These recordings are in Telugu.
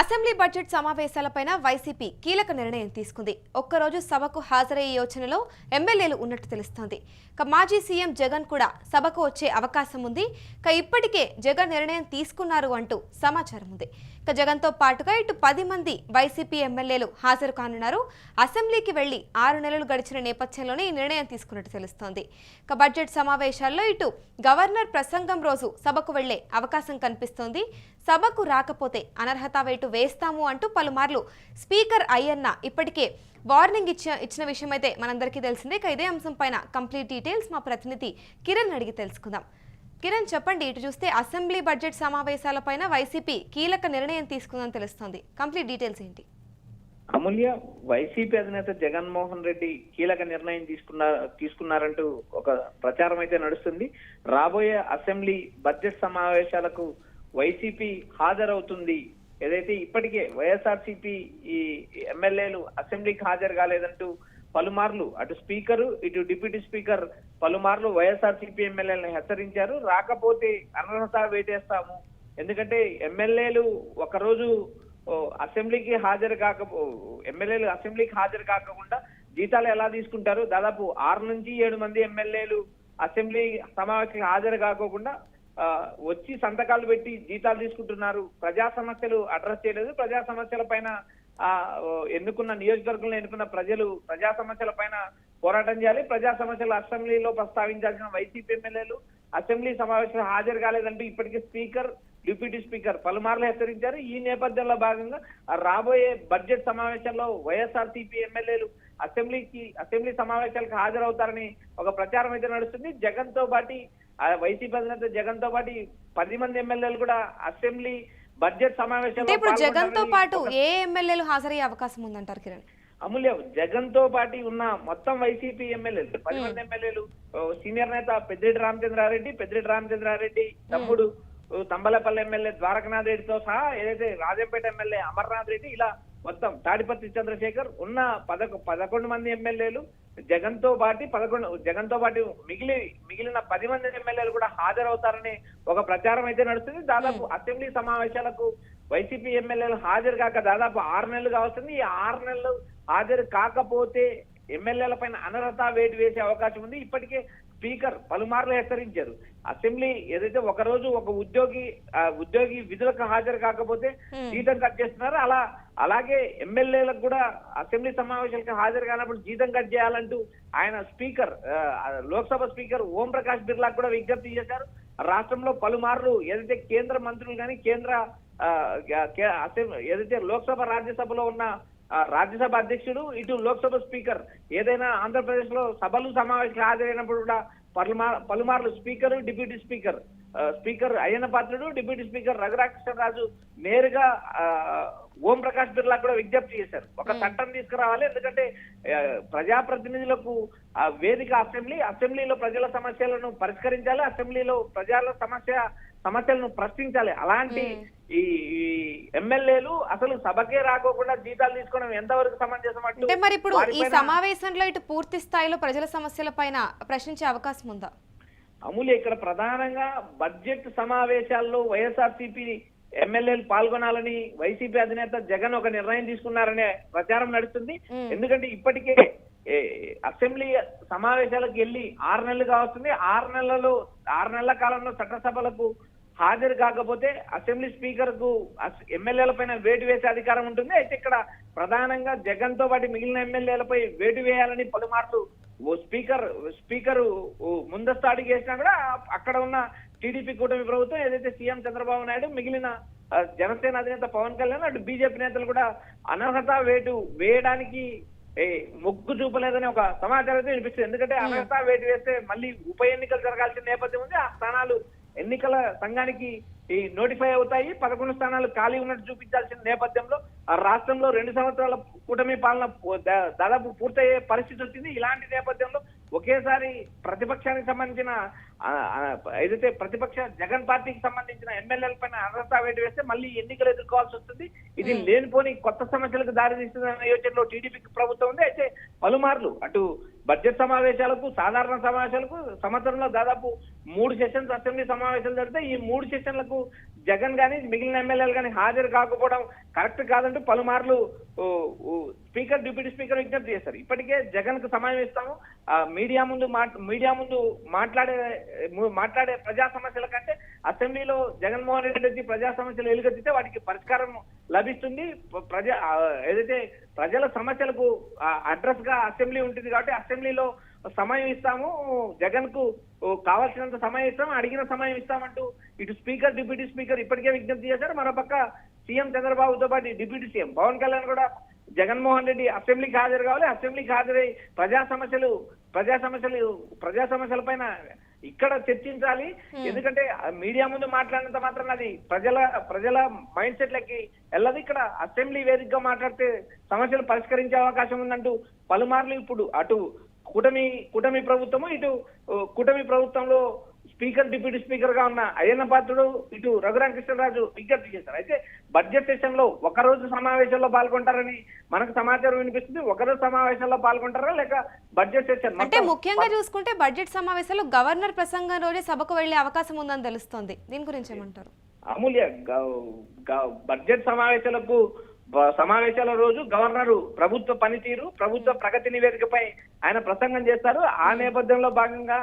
అసెంబ్లీ బడ్జెట్ సమావేశాలపైన వైసీపీ కీలక నిర్ణయం తీసుకుంది. ఒక్కరోజు సభకు హాజరయ్యే యోచనలో ఎమ్మెల్యేలు ఉన్నట్టు తెలుస్తోంది. మాజీ సీఎం జగన్ కూడా సభకు వచ్చే అవకాశం ఉంది. ఇప్పటికే జగన్ నిర్ణయం తీసుకున్నారు అంటూ సమాచారం ఉంది. జగన్తో పాటుగా ఇటు 10 మంది వైసీపీ ఎమ్మెల్యేలు హాజరు కానున్నారు. అసెంబ్లీకి వెళ్లి 6 నెలలు గడిచిన నేపథ్యంలోనే ఈ నిర్ణయం తీసుకున్నట్టు తెలుస్తోంది. బడ్జెట్ సమావేశాల్లో ఇటు గవర్నర్ ప్రసంగం రోజు సభకు వెళ్లే అవకాశం కనిపిస్తోంది. సభకు రాకపోతే అనర్హత వేటు వేస్తాము అంటూ పలుమార్లు స్పీకర్ అయ్యన్న ఇప్పటికే వార్నింగ్ ఇచ్చిన విషయం అయితే మనందరికీ తెలిసిందే. ఇదే అంశం పైన కంప్లీట్ డీటెయిల్స్ మా ప్రతినిధి కిరణ్ అడిగి తెలుసుకుందాం. కిరణ్ చెప్పండి, ఇటు చూస్తే అసెంబ్లీ బడ్జెట్ సమావేశాలపైన వైసీపీ కీలక నిర్ణయం తీసుకుందని తెలుస్తోంది. కంప్లీట్ డీటెయిల్స్ ఏంటి? అమూల్య, వైసీపీ అధినేత జగన్మోహన్ రెడ్డి కీలక నిర్ణయం తీసుకున్నారంటూ ఒక ప్రచారం అయితే నడుస్తుంది. రాబోయే అసెంబ్లీ బడ్జెట్ సమావేశాలకు వైసీపీ హాజరవుతుంది. ఏదైతే ఇప్పటికే వైఎస్ఆర్సీపీ ఈ ఎమ్మెల్యేలు అసెంబ్లీకి హాజరు కాలేదంటూ పలుమార్లు అటు స్పీకరు ఇటు డిప్యూటీ స్పీకర్ పలుమార్లు వైఎస్ఆర్సీపీ ఎమ్మెల్యేలను హెచ్చరించారు. రాకపోతే అనర్హత వేటేస్తాము, ఎందుకంటే ఎమ్మెల్యేలు ఒకరోజు అసెంబ్లీకి హాజరు కాకుండా జీతాలు ఎలా తీసుకుంటారు? దాదాపు 6 నుంచి 7 మంది ఎమ్మెల్యేలు అసెంబ్లీ సమావేశానికి హాజరు కాకోకుండా వచ్చి సంతకాలు పెట్టి జీతాలు తీసుకుంటున్నారు. ప్రజా సమస్యలు అడ్రస్ చేయలేదు. ప్రజా సమస్యల పైన ఎన్నుకున్న నియోజకవర్గంలో ఎన్నుకున్న ప్రజలు ప్రజా సమస్యల పైన పోరాటం చేయాలి. ప్రజా సమస్యలు అసెంబ్లీలో ప్రస్తావించాల్సిన వైసీపీ ఎమ్మెల్యేలు అసెంబ్లీ సమావేశంలో హాజరు కాలేదంటూ ఇప్పటికే స్పీకర్ డిప్యూటీ స్పీకర్ పలుమార్లు హెచ్చరించారు. ఈ నేపథ్యంలో భాగంగా రాబోయే బడ్జెట్ సమావేశంలో వైఎస్ఆర్సీపీ ఎమ్మెల్యేలు అసెంబ్లీ సమావేశాలకు హాజరవుతారని ఒక ప్రచారం అయితే నడుస్తుంది. జగన్ తో పాటు వైసీపీ అధినేత జగన్ తో పాటు 10 మంది ఎమ్మెల్యేలు కూడా అసెంబ్లీ బడ్జెట్ సమావేశంలో ఇప్పుడు జగన్ తో పాటు ఏ ఎమ్మెల్యేలు హాజరయ్యే అవకాశం ఉందంటారు కిరణ్? అమూల్య, జగన్ తో పాటు ఉన్న మొత్తం వైసీపీ ఎమ్మెల్యేలు 10 మంది ఎమ్మెల్యేలు సీనియర్ నేత పెద్దిరెడ్డి రామచంద్రారెడ్డి తమ్ముడు తంబలపల్లి ఎమ్మెల్యే ద్వారకనాథ్ రెడ్డితో సహా ఏదైతే రాజంపేట ఎమ్మెల్యే అమర్నాథ్ రెడ్డి ఇలా మొత్తం తాడిపత్రి చంద్రశేఖర్ ఉన్న 11 మంది ఎమ్మెల్యేలు జగన్ తో పాటు మిగిలిన 10 మంది ఎమ్మెల్యేలు కూడా హాజరవుతారని ఒక ప్రచారం అయితే నడుస్తుంది. దాదాపు అసెంబ్లీ సమావేశాలకు వైసీపీ ఎమ్మెల్యేలు హాజరు కాక దాదాపు 6 నెలలు కావస్తుంది. ఈ 6 నెలలు హాజరు కాకపోతే ఎమ్మెల్యేల పైన అనర్హత వేటు వేసే అవకాశం ఉంది. ఇప్పటికే స్పీకర్ పలుమార్లు హెచ్చరించారు. అసెంబ్లీ ఏదైతే ఒకరోజు ఒక ఉద్యోగి విధులకు హాజరు కాకపోతే జీతం కట్ చేస్తున్నారు, అలాగే ఎమ్మెల్యేలకు కూడా అసెంబ్లీ సమావేశాలకు హాజరు కానప్పుడు జీతం కట్ చేయాలంటూ ఆయన లోక్సభ స్పీకర్ ఓం ప్రకాష్ బిర్లా కూడా విజ్ఞప్తి చేశారు. రాష్ట్రంలో పలుమార్లు ఏదైతే కేంద్ర మంత్రులు కానీ ఏదైతే లోక్సభ రాజ్యసభలో ఉన్న రాజ్యసభ అధ్యక్షుడు ఇటు లోక్సభ స్పీకర్ ఏదైనా ఆంధ్రప్రదేశ్ లో సభలు సమావేశాలు హాజరైనప్పుడు కూడా పలుమార్లు deputy speaker Ayyanna Patrudu deputy speaker Raghuramakrishnaraju నేరుగా ఓం ప్రకాష్ బిర్లా కూడా విజ్ఞప్తి చేశారు. ఒక చట్టం తీసుకురావాలి, ఎందుకంటే ప్రజాప్రతినిధులకు వేదిక అసెంబ్లీలో ప్రజల సమస్యలను పరిష్కరించాలి, అసెంబ్లీలో ప్రజల సమస్యలను ప్రశ్నించాలి. అలాంటి ఈ ఎమ్మెల్యేలు అసలు సభకే రాకోకుండా జీతాలు తీసుకోవడం ఎంతవరకు సమంజసం అంటే మరి ఇప్పుడు ఈ సమావేశంలో ఇటు పూర్తి స్థాయిలో ప్రజల సమస్యల పైన ప్రశ్నించే అవకాశం ఉందా? అమూల్య, ఇక్కడ ప్రధానంగా బడ్జెట్ సమావేశాల్లో వైఎస్ఆర్సీపీ ఎమ్మెల్యేలు పాల్గొనాలని వైసీపీ అధినేత జగన్ ఒక నిర్ణయం తీసుకున్నారనే ప్రచారం నడుస్తుంది. ఎందుకంటే ఇప్పటికే అసెంబ్లీ సమావేశాలకు వెళ్ళి 6 నెలలు కావస్తుంది. 6 నెలల కాలంలో చట్టసభలకు హాజరు కాకపోతే అసెంబ్లీ స్పీకర్ కు ఎమ్మెల్యేల పైన వేటు వేసే అధికారం ఉంటుంది. అయితే ఇక్కడ ప్రధానంగా జగన్ తో పాటు మిగిలిన ఎమ్మెల్యేలపై వేటు వేయాలని పలుమార్లు స్పీకర్ ముందస్తు అడుగు వేసినా కూడా అక్కడ ఉన్న టీడీపీ కూటమి ప్రభుత్వం ఏదైతే సీఎం చంద్రబాబు నాయుడు మిగిలిన జనసేన అధినేత పవన్ కళ్యాణ్ అటు బీజేపీ నేతలు కూడా అనర్హత వేటు వేయడానికి మొగ్గు చూపలేదని ఒక సమాచారం అయితే వినిపిస్తుంది. ఎందుకంటే అనర్హత వేటు వేస్తే మళ్ళీ ఉప ఎన్నికలు జరగాల్సిన నేపథ్యం ఉంది. ఆ స్థానాలు ఎన్నికల సంఘానికి నోటిఫై అవుతాయి. 11 స్థానాలు ఖాళీ ఉన్నట్టు చూపించాల్సిన నేపథ్యంలో రాష్ట్రంలో 2 సంవత్సరాల కూటమి పాలన దాదాపు పూర్తయ్యే పరిస్థితి వచ్చింది. ఇలాంటి నేపథ్యంలో ఒకేసారి ప్రతిపక్షానికి సంబంధించిన ఏదైతే జగన్ పార్టీకి సంబంధించిన ఎమ్మెల్యేల పైన అనర్హత వేటు వేస్తే మళ్ళీ ఎన్నికలు ఎదుర్కోవాల్సి వస్తుంది. ఇది లేనిపోని కొత్త సమస్యలకు దారితీస్తుందన్న యోచనలో టీడీపీ ప్రభుత్వం ఉంది. అయితే పలుమార్లు అటు బడ్జెట్ సమావేశాలకు సాధారణ సమావేశాలకు సంవత్సరంలో దాదాపు 3 సెషన్స్ అసెంబ్లీ సమావేశాలు జరిగితే ఈ 3 సెషన్లకు జగన్ గాని మిగిలిన ఎమ్మెల్యేలు కానీ హాజరు కాకపోవడం కరెక్ట్ కాదంటూ పలుమార్లు స్పీకర్ డిప్యూటీ స్పీకర్ విజ్ఞప్తి చేశారు. ఇప్పటికే జగన్ కు సమయం ఇస్తాము, మీడియా ముందు మాట్లాడే ప్రజా సమస్యల కంటే అసెంబ్లీలో జగన్మోహన్ రెడ్డి వచ్చి ప్రజా సమస్యలు ఎలుగెత్తితే వాటికి పరిష్కారం లభిస్తుంది. ఏదైతే ప్రజల సమస్యలకు అడ్రస్ గా అసెంబ్లీ ఉంటుంది కాబట్టి అసెంబ్లీలో సమయం ఇస్తాము, జగన్ కు కావాల్సినంత సమయం ఇస్తాము, అడిగిన సమయం ఇస్తామంటూ ఇటు స్పీకర్ డిప్యూటీ స్పీకర్ ఇప్పటికే విజ్ఞప్తి చేశారు. మరోపక్క సీఎం చంద్రబాబుతో పాటు డిప్యూటీ సీఎం పవన్ కళ్యాణ్ కూడా జగన్మోహన్ రెడ్డి అసెంబ్లీకి హాజరు కావాలి, అసెంబ్లీకి హాజరై ప్రజా సమస్యల పైన ఇక్కడ చర్చించాలి. ఎందుకంటే మీడియా ముందు మాట్లాడినంత మాత్రం అది ప్రజల మైండ్ సెట్లకి వెళ్ళదు. ఇక్కడ అసెంబ్లీ వేదికగా మాట్లాడితే సమస్యలు పరిష్కరించే అవకాశం ఉందంటూ పలుమార్లు ఇప్పుడు అటు కూటమి ప్రభుత్వము ఇటు కూటమి ప్రభుత్వంలో స్పీకర్ డిప్యూటీ స్పీకర్ గా ఉన్న అయ్యన్న పాత్రుడు ఇటు రఘురామకృష్ణరాజు విజ్ఞప్తి చేశారు. అయితే బడ్జెట్ సెషన్ లో ఒకరోజు సమావేశంలో పాల్గొంటారని మనకు సమాచారం వినిపిస్తుంది. ఒకరోజు సమావేశంలో పాల్గొంటారా లేక బడ్జెట్ సెషన్ అంటే ముఖ్యంగా చూసుకుంటే బడ్జెట్ సమావేశాల్లో గవర్నర్ ప్రసంగం రోజే సభకు వెళ్లే అవకాశం ఉందని తెలుస్తోంది. దీని గురించి ఏమంటారు? అమూల్య, బడ్జెట్ సమావేశాల రోజు గవర్నరు ప్రభుత్వ పనితీరు, ప్రభుత్వ ప్రగతి నివేదికపై ఆయన ప్రసంగం చేస్తారు. ఆ నేపథ్యంలో భాగంగా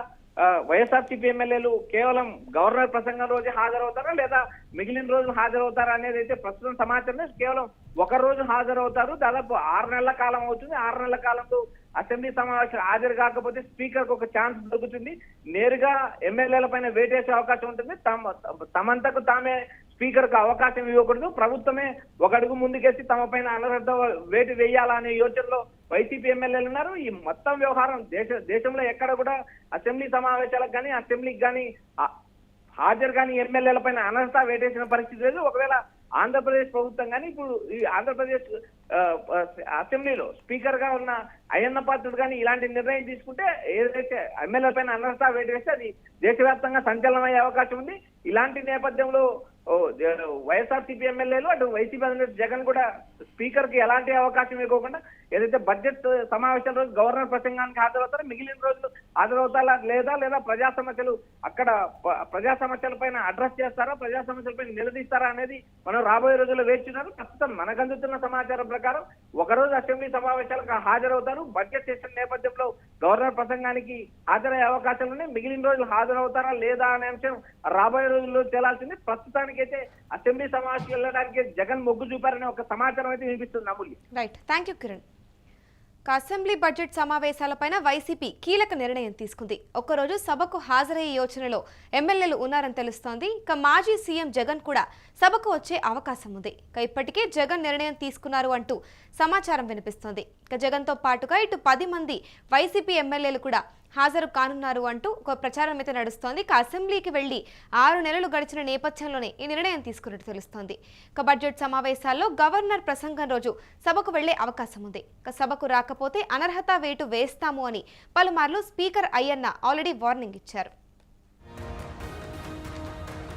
వైఎస్ఆర్సీపీ ఎమ్మెల్యేలు కేవలం గవర్నర్ ప్రసంగం రోజే హాజరవుతారా లేదా మిగిలిన రోజులు హాజరవుతారా అనేది అయితే ప్రస్తుతం సమాచారం. కేవలం ఒక రోజు హాజరవుతారు. దాదాపు 6 నెలల కాలం అవుతుంది. 6 నెలల కాలంలో అసెంబ్లీ సమావేశాలు హాజరు కాకపోతే స్పీకర్ కు ఒక ఛాన్స్ దొరుకుతుంది. నేరుగా ఎమ్మెల్యేల పైన వేటేసే అవకాశం ఉంటుంది. తమంతకు తామే స్పీకర్ కు అవకాశం ఇవ్వకూడదు, ప్రభుత్వమే ఒక అడుగు ముందుకేసి తమ పైన అనర్హత వేటు వేయాలనే యోచనలో వైసీపీ ఎమ్మెల్యేలు ఉన్నారు. ఈ మొత్తం వ్యవహారం దేశంలో ఎక్కడ కూడా అసెంబ్లీ సమావేశాలకు కానీ అసెంబ్లీకి కానీ హాజరు కానీ ఎమ్మెల్యేల పైన అనర్హత వేటేసిన పరిస్థితి లేదు. ఒకవేళ ఆంధ్రప్రదేశ్ ప్రభుత్వం కానీ ఇప్పుడు ఈ ఆంధ్రప్రదేశ్ అసెంబ్లీలో స్పీకర్ గా ఉన్న అయ్యన్న పాత్రుడు కానీ ఇలాంటి నిర్ణయం తీసుకుంటే ఏదైతే ఎమ్మెల్యే పైన అనర్హత వేటేస్తే అది దేశవ్యాప్తంగా సంచలనమయ్యే అవకాశం ఉంది. ఇలాంటి నేపథ్యంలో వైఎస్ఆర్సీపీ ఎమ్మెల్యేలు అటు వైసీపీ అధినేత జగన్ కూడా స్పీకర్ కి ఎలాంటి అవకాశం ఇవ్వకుండా ఏదైతే బడ్జెట్ సమావేశాల రోజు గవర్నర్ ప్రసంగానికి హాజరవుతారో మిగిలిన రోజులు హాజరవుతారా లేదా ప్రజా సమస్యలు అక్కడ ప్రజా సమస్యల పైన అడ్రస్ చేస్తారా, ప్రజా సమస్యల పైన నిలదీస్తారా అనేది మనం రాబోయే రోజుల్లో వేచున్నారు. ప్రస్తుతం మనకు అందుతున్న సమాచారం ప్రకారం ఒకరోజు అసెంబ్లీ సమావేశాలకు హాజరవుతారు. బడ్జెట్ సెషన్ నేపథ్యంలో గవర్నర్ ప్రసంగానికి హాజరయ్యే అవకాశాలు ఉన్నాయి. మిగిలిన రోజులు హాజరవుతారా లేదా అనే అంశం రాబోయే రోజుల్లో తేలాల్సింది. ప్రస్తుతానికైతే అసెంబ్లీ సమావేశం వెళ్ళడానికి జగన్ మొగ్గు చూపారనే ఒక సమాచారం అయితే వినిపిస్తుంది. Amulya, right, thank you Kiran. Assembly budget సమావేశాలపైన వైసీపీ కీలక నిర్ణయం తీసుకుంది. ఒక్కరోజు సభకు హాజరయ్యే యోచనలో ఎమ్మెల్యేలు ఉన్నారని తెలుస్తోంది. మాజీ సీఎం జగన్ కూడా సభకు వచ్చే అవకాశం ఉంది. ఇప్పటికే జగన్ నిర్ణయం తీసుకున్నారు అంటూ సమాచారం వినిపిస్తోంది. జగన్తో పాటుగా ఇటు 10 మంది వైసీపీ ఎమ్మెల్యేలు కూడా హాజరు కానున్నారు అంటూ ఒక ప్రచారం అయితే నడుస్తోంది. అసెంబ్లీకి వెళ్లి 6 నెలలు గడిచిన నేపథ్యంలోనే ఈ నిర్ణయం తీసుకున్నట్టు తెలుస్తోంది. బడ్జెట్ సమావేశాల్లో గవర్నర్ ప్రసంగం రోజు సభకు వెళ్లే అవకాశం ఉంది. సభకు రాకపోతే అనర్హత వేటు వేస్తాము అని పలుమార్లు స్పీకర్ అయ్యన్న ఆల్రెడీ వార్నింగ్ ఇచ్చారు.